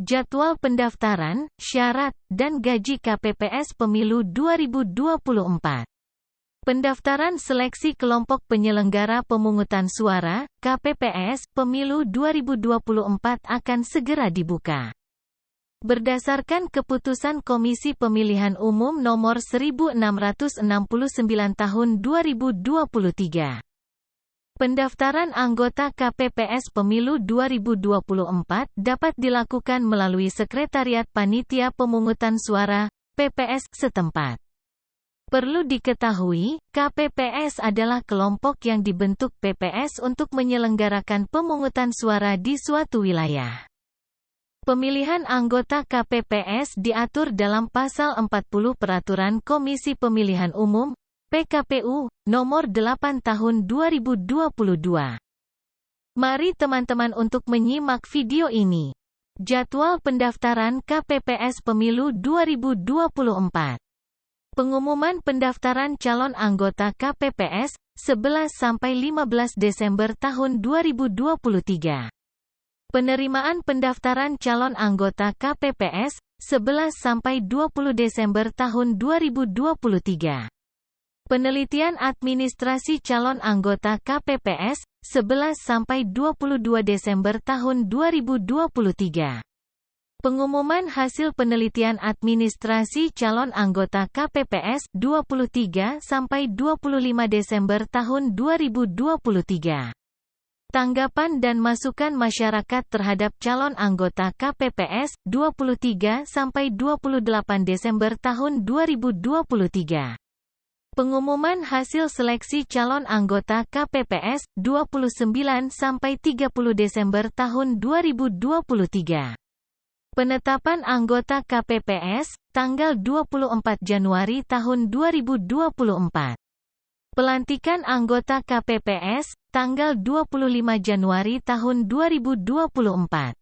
Jadwal pendaftaran, syarat, dan gaji KPPS Pemilu 2024. Pendaftaran seleksi kelompok penyelenggara pemungutan suara, KPPS, Pemilu 2024 akan segera dibuka. Berdasarkan keputusan Komisi Pemilihan Umum Nomor 1669 Tahun 2023. Pendaftaran anggota KPPS Pemilu 2024 dapat dilakukan melalui Sekretariat Panitia Pemungutan Suara, PPS, setempat. Perlu diketahui, KPPS adalah kelompok yang dibentuk PPS untuk menyelenggarakan pemungutan suara di suatu wilayah. Pemilihan anggota KPPS diatur dalam Pasal 40 Peraturan Komisi Pemilihan Umum, PKPU, Nomor 8 Tahun 2022. Mari teman-teman untuk menyimak video ini. Jadwal pendaftaran KPPS Pemilu 2024. Pengumuman pendaftaran calon anggota KPPS, 11–15 Desember tahun 2023. Penerimaan pendaftaran calon anggota KPPS, 11–20 Desember tahun 2023. Penelitian administrasi calon anggota KPPS, 11–22 Desember tahun 2023. Pengumuman hasil penelitian administrasi calon anggota KPPS, 23–25 Desember tahun 2023. Tanggapan dan masukan masyarakat terhadap calon anggota KPPS, 23–28 Desember tahun 2023. Pengumuman hasil seleksi calon anggota KPPS, 29–30 Desember tahun 2023. Penetapan anggota KPPS, tanggal 24 Januari tahun 2024. Pelantikan anggota KPPS, tanggal 25 Januari tahun 2024.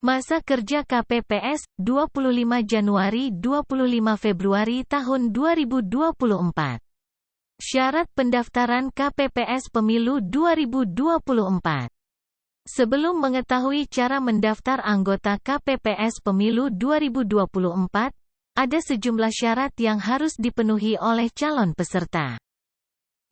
Masa kerja KPPS, 25 Januari – 25 Februari tahun 2024. Syarat pendaftaran KPPS Pemilu 2024. Sebelum mengetahui cara mendaftar anggota KPPS Pemilu 2024, ada sejumlah syarat yang harus dipenuhi oleh calon peserta.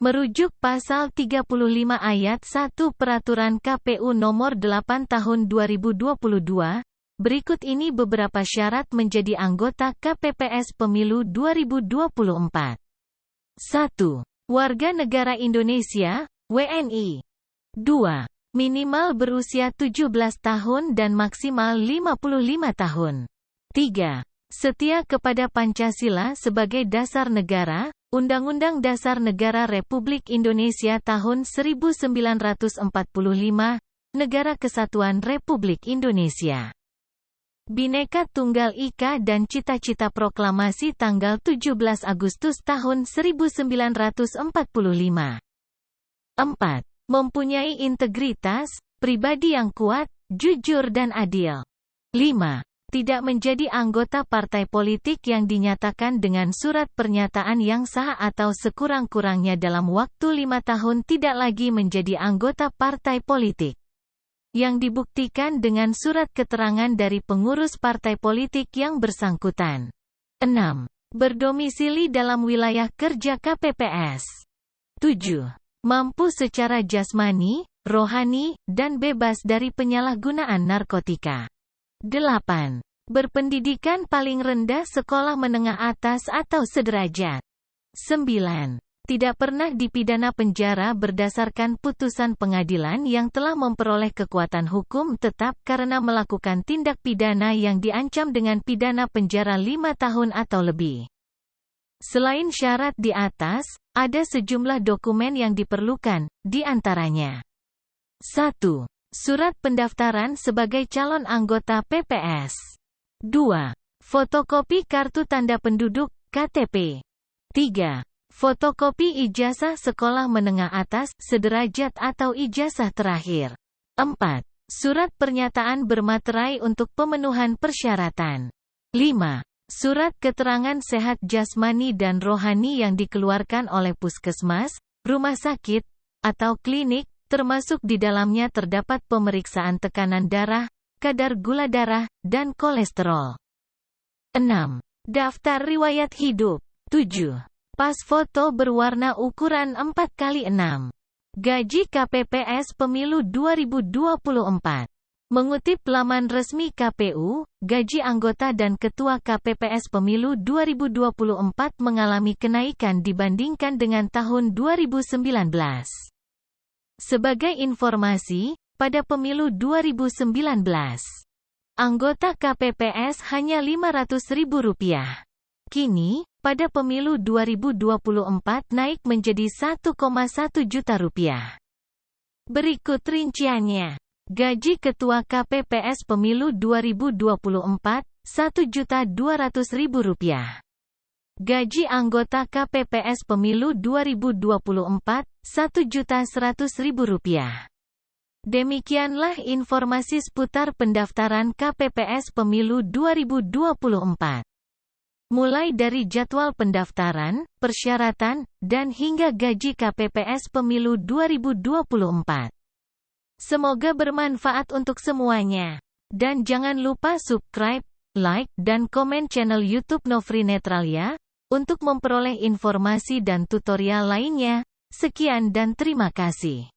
Merujuk Pasal 35 Ayat 1 Peraturan KPU Nomor 8 Tahun 2022, berikut ini beberapa syarat menjadi anggota KPPS Pemilu 2024. 1. Warga negara Indonesia, WNI. 2. Minimal berusia 17 tahun dan maksimal 55 tahun. 3. Setia kepada Pancasila sebagai dasar negara, Undang-Undang Dasar Negara Republik Indonesia tahun 1945, Negara Kesatuan Republik Indonesia. Bhinneka Tunggal Ika dan cita-cita proklamasi tanggal 17 Agustus tahun 1945. 4. Mempunyai integritas, pribadi yang kuat, jujur dan adil. 5. Tidak menjadi anggota partai politik yang dinyatakan dengan surat pernyataan yang sah atau sekurang-kurangnya dalam waktu 5 tahun tidak lagi menjadi anggota partai politik. Yang dibuktikan dengan surat keterangan dari pengurus partai politik yang bersangkutan. 6. Berdomisili dalam wilayah kerja KPPS. 7. Mampu secara jasmani, rohani, dan bebas dari penyalahgunaan narkotika. 8. Berpendidikan paling rendah sekolah menengah atas atau sederajat. 9. Tidak pernah dipidana penjara berdasarkan putusan pengadilan yang telah memperoleh kekuatan hukum tetap karena melakukan tindak pidana yang diancam dengan pidana penjara 5 tahun atau lebih. Selain syarat di atas, ada sejumlah dokumen yang diperlukan, di antaranya. 1. Surat pendaftaran sebagai calon anggota PPS. 2. Fotokopi kartu tanda penduduk, KTP. 3. Fotokopi ijazah sekolah menengah atas, sederajat atau ijazah terakhir. 4. Surat pernyataan bermaterai untuk pemenuhan persyaratan. 5. Surat keterangan sehat jasmani dan rohani yang dikeluarkan oleh puskesmas, rumah sakit, atau klinik, termasuk di dalamnya terdapat pemeriksaan tekanan darah, kadar gula darah, dan kolesterol. 6. Daftar riwayat hidup. 7. Pas foto berwarna ukuran 4x6. Gaji KPPS Pemilu 2024. Mengutip laman resmi KPU, gaji anggota dan ketua KPPS Pemilu 2024 mengalami kenaikan dibandingkan dengan tahun 2019. Sebagai informasi, pada pemilu 2019, anggota KPPS hanya Rp500.000. Kini, pada pemilu 2024 naik menjadi Rp1,1 juta. Berikut rinciannya. Gaji Ketua KPPS Pemilu 2024, Rp1.200.000. Gaji anggota KPPS Pemilu 2024, Rp1.100.000. Demikianlah informasi seputar pendaftaran KPPS Pemilu 2024. Mulai dari jadwal pendaftaran, persyaratan, dan hingga gaji KPPS Pemilu 2024. Semoga bermanfaat untuk semuanya. Dan jangan lupa subscribe, like, dan komen channel YouTube Novri Netralia, untuk memperoleh informasi dan tutorial lainnya. Sekian dan terima kasih.